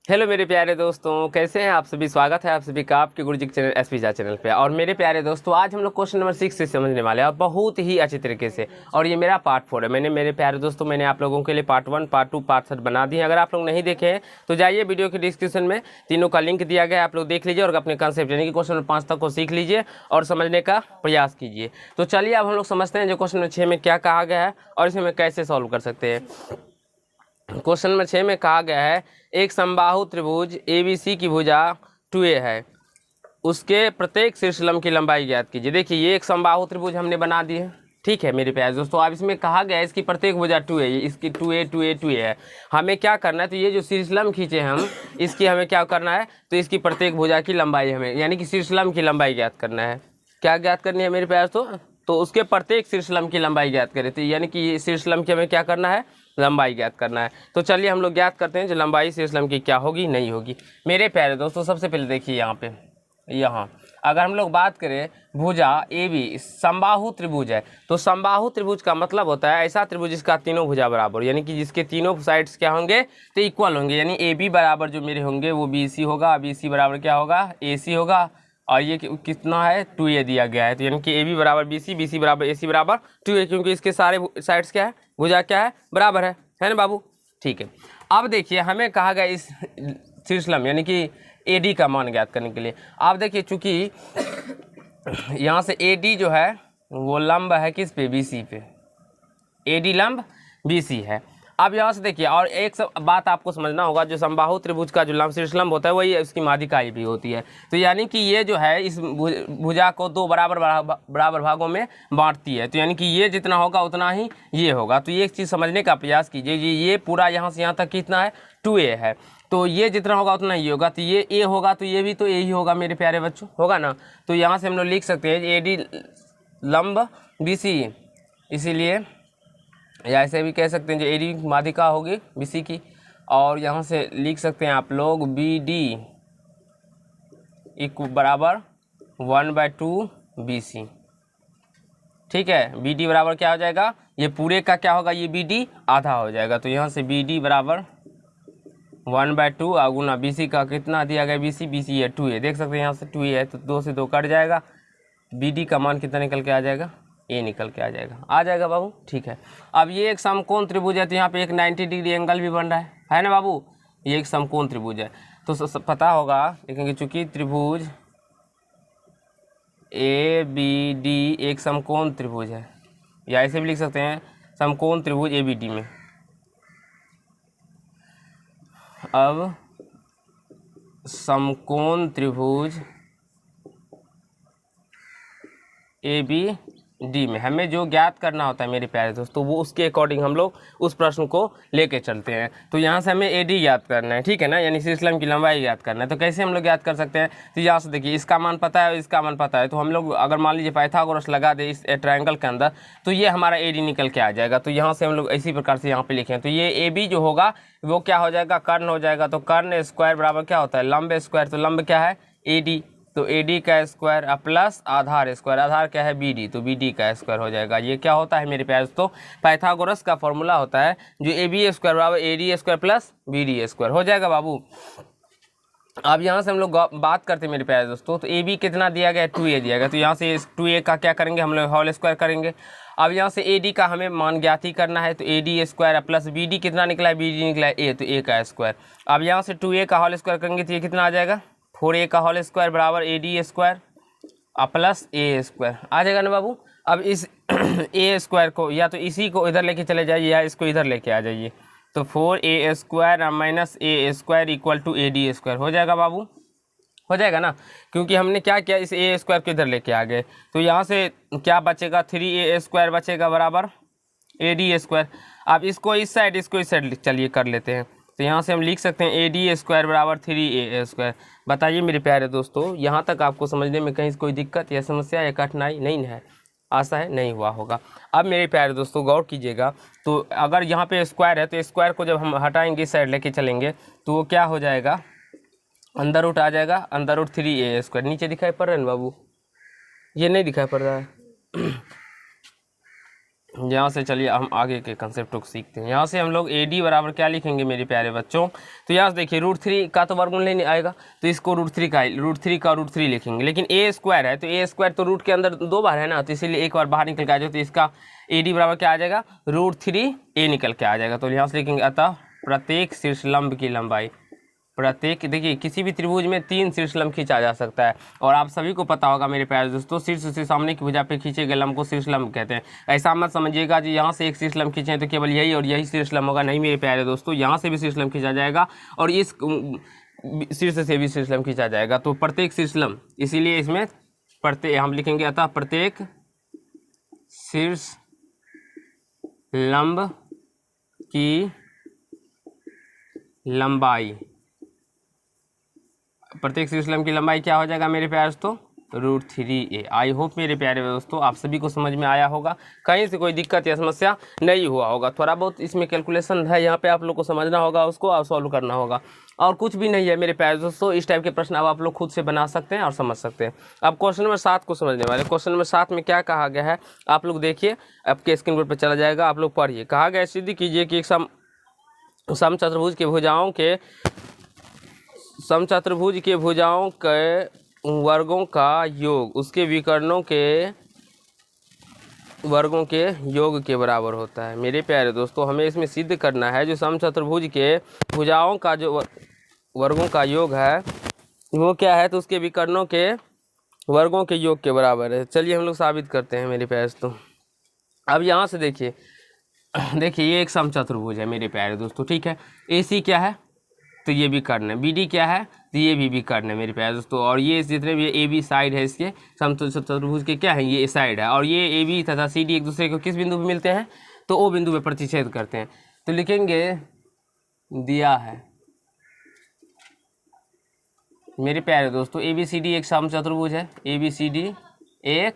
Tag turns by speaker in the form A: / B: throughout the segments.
A: Hello मेरे प्यारे दोस्तों, कैसे हैं आप सभी। स्वागत है आप सभी का आपके गुरुजी के चैनल एसपी झा चैनल पे। और मेरे प्यारे दोस्तों, आज हम लोग क्वेश्चन नंबर 6 से समझने वाले हैं और बहुत ही अच्छे तरीके से। और ये मेरा पार्ट 4 है। मेरे प्यारे दोस्तों, मैंने आप लोगों के लिए पार्ट 1, पार्ट 2, पार्ट 3 बना दिए हैं। अगर आप लोग नहीं देखे हैं तो जाइए, वीडियो के डिस्क्रिप्शन में तीनों का लिंक दिया गया है, आप लोग देख लीजिए और अपने कंसेप्ट यानी कि क्वेश्चन नंबर 5 तक को सीख लीजिए और समझने का प्रयास कीजिए। तो चलिए अब हम लोग समझते हैं जो क्वेश्चन नंबर 6 में क्या कहा गया है और इसे हम कैसे सॉल्व कर सकते हैं। क्वेश्चन नंबर 6 में कहा गया है, एक समबाहु त्रिभुज ABC की भुजा 2A है, उसके प्रत्येक शीर्षलंब की लंबाई ज्ञात कीजिए। देखिए, ये एक समबाहु त्रिभुज हमने बना दी है, ठीक है मेरे प्यारे दोस्तों। अब इसमें कहा गया है इसकी प्रत्येक भुजा 2A, इसकी 2A 2A 2A है। हमें क्या करना है, तो ये जो शीर्षलंब खींचे हम, इसकी हमें क्या करना है, तो इसकी प्रत्येक भुजा की लंबाई हमें यानी कि शीर्षलंब की लंबाई ज्ञात करना है। क्या ज्ञात करनी है मेरे प्यारे दोस्तों, तो उसके प्रत्येक शीर्षलंब की लंबाई ज्ञात करें। तो यानी कि शीर्षलंब की हमें क्या करना है, लंबाई ज्ञात करना है। तो चलिए हम लोग ज्ञात करते हैं जो लंबाई शीर्षलंब की क्या होगी, नहीं होगी। मेरे प्यारे दोस्तों, सबसे पहले देखिए यहाँ अगर हम लोग बात करें भुजा AB समबाहु त्रिभुज है, तो समबाहु त्रिभुज का मतलब होता है ऐसा त्रिभुज जिसका तीनों भुजा बराबर, यानी कि जिसके तीनों साइड्स क्या होंगे, तो इक्वल होंगे। यानी AB बराबर जो मेरे होंगे वो BC होगा, BC बराबर क्या होगा, AC होगा। और ये कितना है, 2A दिया गया है। तो यानी कि AB बराबर BC, BC बराबर AC बराबर 2A, क्योंकि इसके सारे साइड्स क्या है, भुजा क्या है, बराबर है ना बाबू। ठीक है, अब देखिए हमें कहा गया इस शीर्षलंब यानी कि AD का मान ज्ञात करने के लिए। आप देखिए, चूंकि यहाँ से AD जो है वो लंब है किस पे, BC पे। AD लंब BC है। अब यहाँ से देखिए, और एक सब बात आपको समझना होगा, जो समबाहु त्रिभुज का जो लंब शीर्षलंब होता है वही उसकी माध्यिका भी होती है। तो यानी कि ये जो है इस भुजा को दो बराबर भागों में बांटती है। तो यानी कि ये जितना होगा उतना ही ये होगा। तो ये एक चीज़ समझने का प्रयास कीजिए, ये पूरा यहाँ से यहाँ तक कितना है, 2A है। तो ये जितना होगा उतना ही होगा। तो ये A होगा तो ये भी तो A ही होगा मेरे प्यारे बच्चों, होगा ना। तो यहाँ से हम लोग लिख सकते हैं AD लंब BC, इसीलिए या ऐसे भी कह सकते हैं जो AD माध्यिका होगी BC की। और यहाँ से लिख सकते हैं आप लोग BD बराबर 1/2 BC। ठीक है, BD बराबर क्या हो जाएगा, ये पूरे का क्या होगा, ये BD आधा हो जाएगा। तो यहाँ से BD बराबर 1/2 गुना BC का कितना दिया गया, BC है 2A, देख सकते हैं यहाँ से 2A है तो 2 से 2 कट जाएगा। BD का मान कितना निकल के आ जाएगा, A निकल के आ जाएगा बाबू। ठीक है, अब ये एक समकोण त्रिभुज है, तो यहाँ पे एक 90 डिग्री एंगल भी बन रहा है ना बाबू। ये एक समकोण त्रिभुज है, तो पता होगा, लेकिन चूंकि त्रिभुज ABD एक समकोण त्रिभुज है, या ऐसे भी लिख सकते हैं समकोण त्रिभुज ABD में। अब समकोण त्रिभुज ABD में हमें जो ज्ञात करना होता है मेरे प्यारे दोस्तों, वो उसके अकॉर्डिंग हम लोग उस प्रश्न को लेके चलते हैं। तो यहाँ से हमें AD ज्ञात करना है, ठीक है ना, यानी शीर्षलंब की लंबाई ज्ञात करना है। तो कैसे हम लोग ज्ञात कर सकते हैं, तो यहाँ से देखिए इसका मान पता है, इसका मान पता है। तो हम लोग अगर मान लीजिए पाइथागोरस लगा दे इस ट्रायंगल के अंदर, तो ये हमारा AD निकल के आ जाएगा। तो यहाँ से हम लोग इसी प्रकार से यहाँ पे लिखें, तो ये AB जो होगा वो क्या हो जाएगा, कर्ण हो जाएगा। तो कर्ण स्क्वायर बराबर क्या होता है, लंब स्क्वायर। तो लंब क्या है, AD, तो AD का स्क्वायर प्लस आधार स्क्वायर, आधार क्या है BD, तो BD का स्क्वायर हो जाएगा। ये क्या होता है मेरे प्यारे दोस्तों, पाइथागोरस का फॉर्मूला होता है, जो AB स्क्वायर बराबर AD square plus BD square हो जाएगा बाबू। अब यहाँ से हम लोग बात करते हैं मेरे प्यारे दोस्तों, तो AB कितना दिया गया है, 2A दिया गया। तो यहाँ से 2A का क्या करेंगे, हम लोग होल स्क्वायर करेंगे। अब यहाँ से AD का हमें मान ज्ञात ही करना है, तो AD स्क्वायर प्लस BD कितना निकला है, BD निकला है A, तो A का स्क्वायर। अब यहाँ से 2A का होल स्क्वायर करेंगे तो ये कितना आ जाएगा, 4A का होल स्क्वायर बराबर AD square plus A square आ जाएगा ना बाबू। अब इस A स्क्वायर को या तो इसी को इधर लेके चले जाइए या इसको इधर लेके आ जाइए, तो 4A square minus A square equal to AD square हो जाएगा बाबू, हो जाएगा ना, क्योंकि हमने क्या किया, इस A स्क्वायर को इधर लेके आ गए। तो यहाँ से क्या बचेगा, 3A स्क्वायर बचेगा बराबर AD स्क्वायर। अब इसको इस साइड चलिए कर लेते हैं। तो यहाँ से हम लिख सकते हैं AD स्क्वायर बराबर 3A स्क्वायर। बताइए मेरे प्यारे दोस्तों, यहाँ तक आपको समझने में कहीं कोई दिक्कत या समस्या या कठिनाई नहीं है, आशा है नहीं हुआ होगा। अब मेरे प्यारे दोस्तों गौर कीजिएगा, तो अगर यहाँ पे स्क्वायर है तो स्क्वायर को जब हम हटाएंगे इस साइड लेके चलेंगे तो वो क्या हो जाएगा, अंदर रूट आ जाएगा, अंदर रूट 3A स्क्वायर। नीचे दिखाई पड़ रहा है ना बाबू, ये नहीं दिखाई पड़ रहा है यहाँ से चलिए हम आगे के कंसेप्ट को सीखते हैं। यहाँ से हम लोग AD बराबर क्या लिखेंगे मेरे प्यारे बच्चों, तो यहाँ से देखिए √3 का तो वर्गमूल नहीं आएगा, तो इसको √3 का √3 लिखेंगे। लेकिन A² है तो A² तो रूट के अंदर 2 बार है ना, तो इसीलिए एक बार बाहर निकल के आ जाएगा, तो इसका AD बराबर क्या आ जाएगा, √3A निकल के आ जाएगा। तो यहाँ से लिखेंगे अतः प्रत्येक शीर्षलंब की लंबाई, प्रत्येक, देखिए किसी भी त्रिभुज में 3 शीर्षलंब खींचा जा सकता है, और आप सभी को पता होगा मेरे प्यारे दोस्तों, शीर्ष से सामने की भुजा पे खींचे गए लंब को शीर्षलंब कहते हैं। ऐसा मत समझिएगा जी यहाँ से एक शीर्षलंब खींचे तो केवल यही और यही शीर्षलंब होगा, नहीं मेरे प्यारे दोस्तों, यहाँ से भी शीर्षलंब खींचा जाएगा और इस शीर्ष से भी शीर्षलंब खींचा जाएगा। तो प्रत्येक शीर्षलंब, इसीलिए इसमें प्रत्येक हम लिखेंगे अतः प्रत्येक शीर्ष लंब की लंबाई, प्रत्येक शीर्षलंब की लंबाई क्या हो जाएगा मेरे प्यारे दोस्तों, √3a। आई होप मेरे प्यारे दोस्तों आप सभी को समझ में आया होगा, कहीं से कोई दिक्कत या समस्या नहीं हुआ होगा। थोड़ा बहुत इसमें कैलकुलेशन है, यहाँ पे आप लोग को समझना होगा, उसको आप सॉल्व करना होगा, और कुछ भी नहीं है मेरे प्यारे दोस्तों। इस टाइप के प्रश्न अब आप लोग खुद से बना सकते हैं और समझ सकते हैं। अब क्वेश्चन नंबर 7 को समझने वाले। क्वेश्चन नंबर 7 में क्या कहा गया है आप लोग देखिए, आपके स्क्रीन बोर्ड पर चला जाएगा, आप लोग पढ़िए। कहा गया सिद्ध कीजिए कि एक समचतुर्भुज के भुजाओं के वर्गों का योग उसके विकर्णों के वर्गों के योग के बराबर होता है। मेरे प्यारे दोस्तों हमें इसमें सिद्ध करना है जो समचतुर्भुज के भुजाओं का जो वर्गों का योग है वो क्या है, तो उसके विकर्णों के वर्गों के योग के बराबर है। चलिए हम लोग साबित करते हैं मेरे प्यारे दोस्तों। अब यहाँ से देखिए ये एक समचतुर्भुज है मेरे प्यारे दोस्तों, ठीक है। AC क्या है, तो ये भी कर्ण है। BD क्या है, तो ये भी कर्ण है मेरे प्यारे दोस्तों। और ये जितने भी AB साइड है इसके समचतुर्भुज के क्या है, ये साइड है। और ये AB तथा CD एक दूसरे को किस बिंदु पे मिलते हैं, तो O बिंदु पे प्रतिच्छेद करते हैं। तो लिखेंगे दिया है मेरे प्यारे दोस्तों ABCD एक समचतुर्भुज है, ABCD एक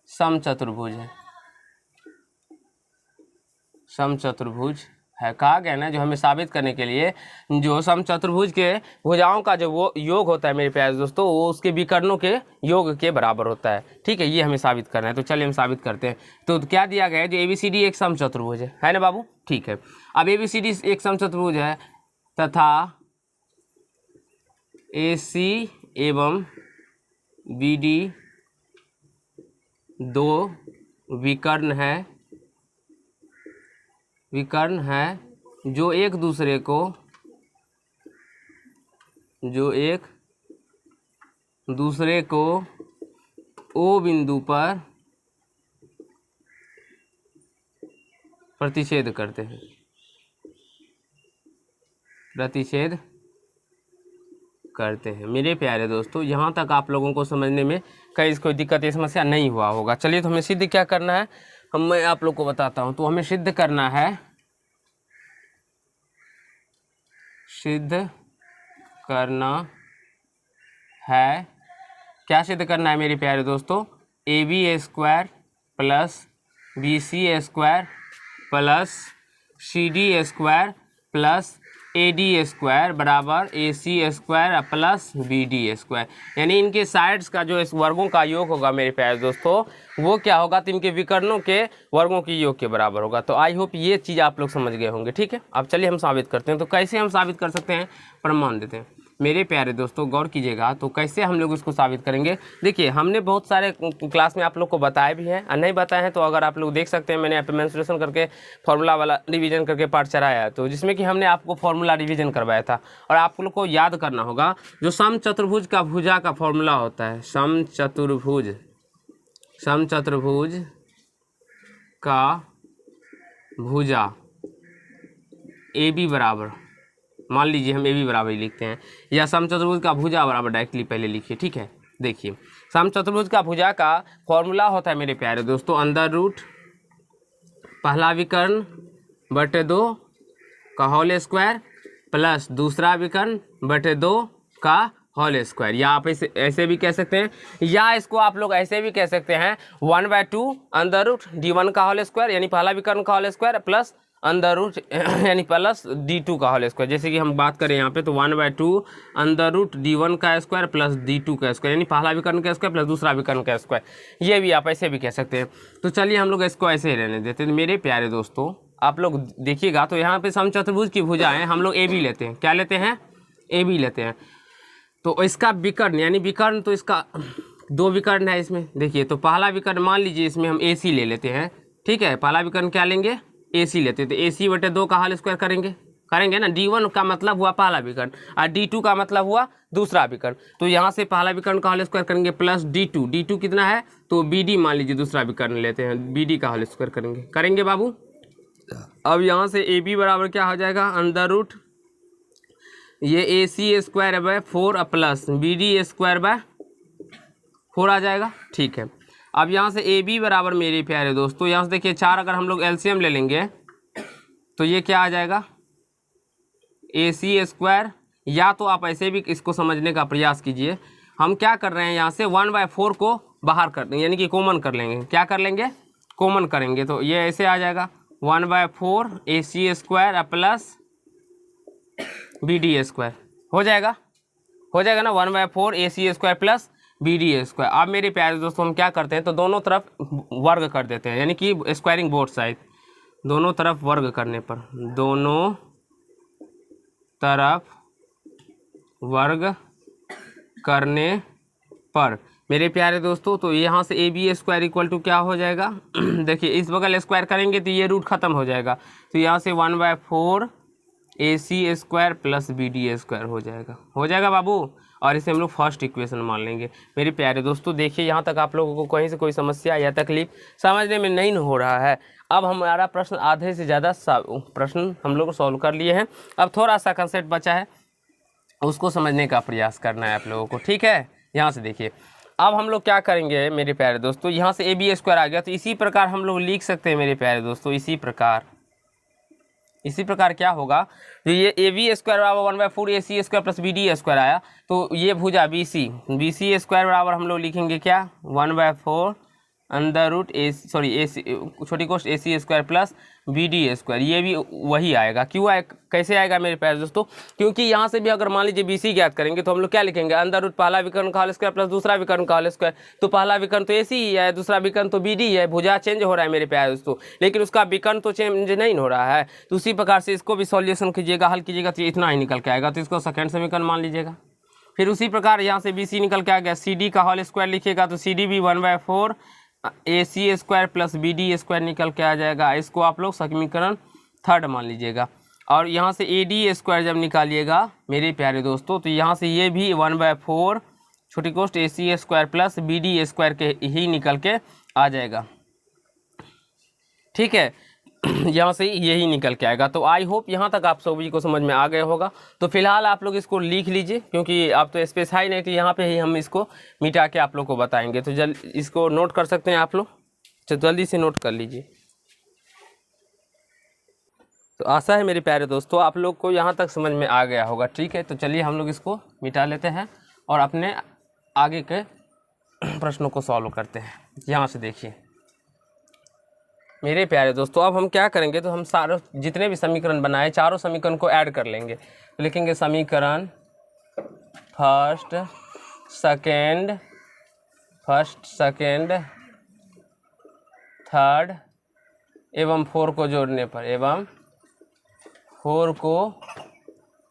A: समचतुर्भुज है, समचतुर्भुज है। कहा गया ना जो हमें साबित करने के लिए जो समचतुर्भुज के भुजाओं का जो वो योग होता है मेरे प्यारे दोस्तों, वो उसके विकर्णों के योग के बराबर होता है, ठीक है। ये हमें साबित करना है, तो चलिए हम साबित करते हैं। तो क्या दिया गया है, जो ABCD एक समचतुर्भुज है ना बाबू, ठीक है। अब ABCD एक समचतुर्भुज है तथा AC एवं BD दो विकर्ण है जो एक दूसरे को O बिंदु पर प्रतिच्छेद करते हैं मेरे प्यारे दोस्तों। यहाँ तक आप लोगों को समझने में कहीं कोई दिक्कत या समस्या नहीं हुआ होगा। चलिए तो हमें सिद्ध क्या करना है, मैं आप लोग को बताता हूँ। तो हमें सिद्ध करना है क्या सिद्ध करना है मेरे प्यारे दोस्तों, AB² plus BC² plus CD² plus AD² बराबर AC² प्लस BD², यानी इनके साइड्स का जो इस वर्गों का योग होगा मेरे प्यारे दोस्तों, वो क्या होगा, तो इनके विकर्णों के वर्गों के योग के बराबर होगा। तो आई होप ये चीज़ आप लोग समझ गए होंगे, ठीक है। अब चलिए हम साबित करते हैं। तो कैसे हम साबित कर सकते हैं, प्रमाण देते हैं मेरे प्यारे दोस्तों, गौर कीजिएगा। तो कैसे हम लोग इसको साबित करेंगे, देखिए हमने बहुत सारे क्लास में आप लोग को बताए भी हैं और नहीं बताए हैं, तो अगर आप लोग देख सकते हैं, मैंने यहाँ पे मेंसुरेशन करके फॉर्मूला वाला रिवीजन करके पार्ट चलाया है, तो जिसमें कि हमने आपको फॉर्मूला रिवीजन करवाया था। और आप लोग को याद करना होगा जो समचतुर्भुज का भुजा का फॉर्मूला होता है, समचतुर्भुज का भुजा AB बराबर, मान लीजिए हम AB बराबर ही लिखते हैं, या समचतुर्भुज का भुजा बराबर डायरेक्टली पहले लिखिए, ठीक है। देखिए समचतुर्भुज का भुजा का फॉर्मूला होता है मेरे प्यारे दोस्तों, अंडर रूट पहला विकर्ण बटे 2 का होल स्क्वायर प्लस दूसरा विकर्ण बटे 2 का होल स्क्वायर, या आप ऐसे भी कह सकते हैं, या इसको आप लोग ऐसे भी कह सकते हैं 1/2 अंडर रूट D1 का होल स्क्वायर, यानी पहला विकर्ण का whole square plus under root यानी प्लस D2 का होल स्क्वायर। जैसे कि हम बात करें यहाँ पे तो 1/2 अंडर रूट D1 का स्क्वायर प्लस D2 का स्क्वायर, यानी पहला विकर्ण का स्क्वायर प्लस दूसरा विकर्ण का स्क्वायर। ये भी आप ऐसे भी कह सकते हैं। तो चलिए हम लोग इसको ऐसे ही रहने देते हैं। मेरे प्यारे दोस्तों आप लोग देखिएगा तो यहाँ पे समचतुर्भुज की भुजाएं हम लोग AB लेते हैं। क्या लेते हैं? AB लेते हैं। तो इसका विकर्ण यानी विकर्ण, तो इसका दो विकर्ण है इसमें। देखिए तो पहला विकर्ण मान लीजिए इसमें हम AC ले लेते हैं, ठीक है। पहला विकर्ण क्या लेंगे? AC लेते हैं। तो AC/2 का होल स्क्वायर करेंगे ना। D1 का मतलब हुआ पहला विकर्ण और D2 का मतलब हुआ दूसरा विकर्ण। तो यहाँ से पहला विकर्ण का होल स्क्वायर करेंगे प्लस D2 कितना है? तो BD मान लीजिए दूसरा विकर्ण लेते हैं, BD का होल स्क्वायर करेंगे बाबू। अब यहाँ से AB बराबर क्या हो जाएगा? अंडर रूट ये AC²/4 प्लस BD²/4 आ जाएगा, ठीक है। अब यहाँ से AB बराबर मेरे प्यारे दोस्तों यहाँ से देखिए 4 अगर हम लोग LCM ले लेंगे तो ये क्या आ जाएगा? AC²। या तो आप ऐसे भी इसको समझने का प्रयास कीजिए। हम क्या कर रहे हैं यहाँ से 1/4 को बाहर कर देंगे, यानी कि कॉमन कर लेंगे। क्या कर लेंगे? कॉमन करेंगे। तो ये ऐसे आ जाएगा 1/4 AC² प्लस BD² हो जाएगा ना। 1/4 AC² प्लस BD²। अब मेरे प्यारे दोस्तों हम क्या करते हैं तो दोनों तरफ वर्ग कर देते हैं, यानी कि स्क्वायरिंग बोथ साइड। दोनों तरफ वर्ग करने पर, दोनों तरफ वर्ग करने पर मेरे प्यारे दोस्तों तो यहाँ से AB² = क्या हो जाएगा? देखिए इस बगल स्क्वायर करेंगे तो ये रूट खत्म हो जाएगा। तो यहाँ से 1/4 AC² प्लस BD² हो जाएगा बाबू। और इसे हम लोग फर्स्ट इक्वेशन मान लेंगे। मेरे प्यारे दोस्तों देखिए यहाँ तक आप लोगों को कहीं से कोई समस्या या तकलीफ समझने में नहीं हो रहा है। अब हमारा प्रश्न आधे से ज़्यादा प्रश्न हम लोग सॉल्व कर लिए हैं। अब थोड़ा सा कंसेप्ट बचा है, उसको समझने का प्रयास करना है आप लोगों को, ठीक है। यहाँ से देखिए अब हम लोग क्या करेंगे मेरे प्यारे दोस्तों, यहाँ से AB² आ गया तो इसी प्रकार हम लोग लिख सकते हैं मेरे प्यारे दोस्तों। इसी प्रकार क्या होगा? तो ये AB² बराबर 1/4 AC² प्लस BD² आया। तो ये भुजा BC² बराबर हम लोग लिखेंगे क्या? 1/4 अंडर रूट AC छोटी कोष्ठ AC² प्लस BD²। ये भी वही आएगा। क्यों आए? कैसे आएगा मेरे प्यारे दोस्तों? क्योंकि यहाँ से भी अगर मान लीजिए BC ज्ञात करेंगे तो हम लोग क्या लिखेंगे? अंडर रूट पहला विकर्ण का होल स्क्वायर प्लस दूसरा विकर्ण का होल स्क्वायर। तो पहला विकर्ण तो AC ही है, दूसरा विकर्ण तो BD है। भुजा चेंज हो रहा है मेरे प्यारे दोस्तों, लेकिन उसका विकर्ण तो चेंज नहीं हो रहा है। तो उसी प्रकार से इसको भी सॉल्यूशन कीजिएगा, हल कीजिएगा तो इतना ही निकल के आएगा। तो इसको सेकेंड समीकरण मान लीजिएगा। फिर उसी प्रकार यहाँ से BC निकल के आ गया, CD का होल स्क्वायर लिखिएगा तो CD भी 1/4 AC² प्लस BD² निकल के आ जाएगा। इसको आप लोग समीकरण थर्ड मान लीजिएगा। और यहाँ से AD² जब निकालिएगा मेरे प्यारे दोस्तों तो यहाँ से ये भी 1/4 छोटी कोष्ठ AC² प्लस BD² के ही निकल के आ जाएगा, ठीक है। यहाँ से यही निकल के आएगा। तो आई होप यहाँ तक आप सभी को समझ में आ गया होगा। तो फिलहाल आप लोग इसको लिख लीजिए, क्योंकि आप तो स्पेसिफाई नहीं कि यहाँ पे ही हम इसको मिटा के आप लोग को बताएंगे। तो इसको नोट कर सकते हैं आप लोग, तो जल्दी से नोट कर लीजिए। तो आशा है मेरे प्यारे दोस्तों आप लोग को यहाँ तक समझ में आ गया होगा, ठीक है। तो चलिए हम लोग इसको मिटा लेते हैं और अपने आगे के प्रश्नों को सॉल्व करते हैं। यहाँ से देखिए मेरे प्यारे दोस्तों अब हम क्या करेंगे तो हम सारे जितने भी समीकरण बनाए चारों समीकरण को ऐड कर लेंगे। तो लिखेंगे समीकरण फर्स्ट सेकेंड थर्ड एवं 4 को जोड़ने पर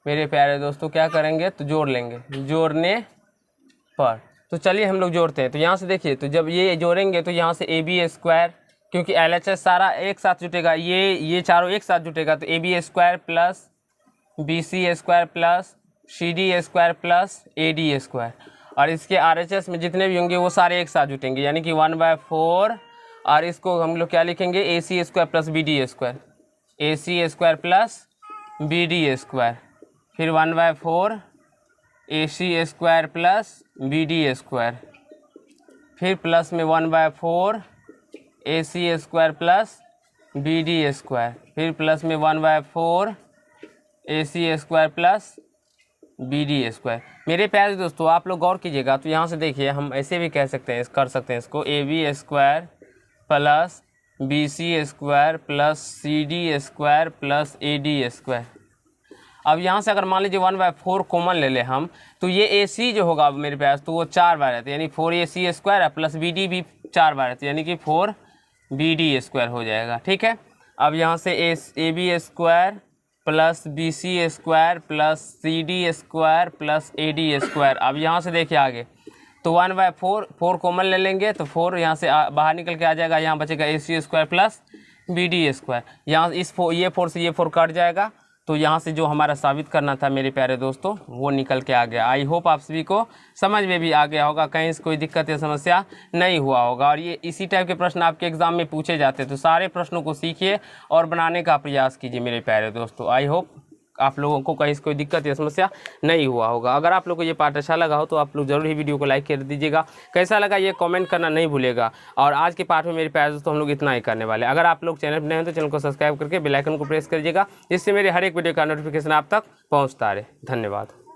A: मेरे प्यारे दोस्तों क्या करेंगे तो जोड़ लेंगे जोड़ने पर। तो चलिए हम लोग जोड़ते हैं। तो यहाँ से देखिए तो जब ये जोड़ेंगे तो यहाँ से AB² क्योंकि LHS सारा एक साथ जुटेगा, ये चारों एक साथ जुटेगा तो AB² plus BC² plus CD² plus AD²। और इसके RHS में जितने भी होंगे वो सारे एक साथ जुटेंगे, यानी कि 1/4। और इसको हम लोग क्या लिखेंगे AC² plus BD², AC² plus BD²। फिर 1/4 AC² प्लस BD²। फिर प्लस में 1/4 AC² प्लस BD²। फिर प्लस में 1/4 AC² प्लस BD²। मेरे प्यारे दोस्तों आप लोग गौर कीजिएगा तो यहाँ से देखिए हम ऐसे भी कह सकते हैं कर सकते हैं इसको AB² plus BC² plus CD² plus AD²। अब यहाँ से अगर मान लीजिए 1/4 कॉमन ले ले हम, तो ये AC जो होगा मेरे पास तो वो 4 बार रहता है, यानी 4AC² है प्लस BD भी 4 बार रहता है, यानी कि 4BD² हो जाएगा। ठीक है, अब यहाँ से AB² plus BC² plus CD² plus AD²। अब यहाँ से देखिए आगे तो 1/4 कॉमन ले लेंगे तो 4 यहाँ से बाहर निकल के आ जाएगा, यहाँ बचेगा AC² प्लस BD²। यहाँ ये 4 से ये 4 कट जाएगा, तो यहाँ से जो हमारा साबित करना था मेरे प्यारे दोस्तों वो निकल के आ गया। आई होप आप सभी को समझ में भी आ गया होगा, कहीं से कोई दिक्कत या समस्या नहीं हुआ होगा। और ये इसी टाइप के प्रश्न आपके एग्जाम में पूछे जाते हैं, तो सारे प्रश्नों को सीखिए और बनाने का प्रयास कीजिए मेरे प्यारे दोस्तों। आई होप आप लोगों को कहीं से कोई दिक्कत या समस्या नहीं हुआ होगा। अगर आप लोग को ये पार्ट अच्छा लगा हो तो आप लोग जरूर ही वीडियो को लाइक कर दीजिएगा, कैसा लगा ये कमेंट करना नहीं भूलेगा। और आज के पार्ट में मेरे प्यारे दोस्तों हम लोग इतना ही करने वाले। अगर आप लोग चैनल पर नए हैं तो चैनल को सब्सक्राइब करके बेल आइकन को प्रेस कर दीजिएगा, जिससे मेरे हर एक वीडियो का नोटिफिकेशन आप तक पहुँचता रहे। धन्यवाद।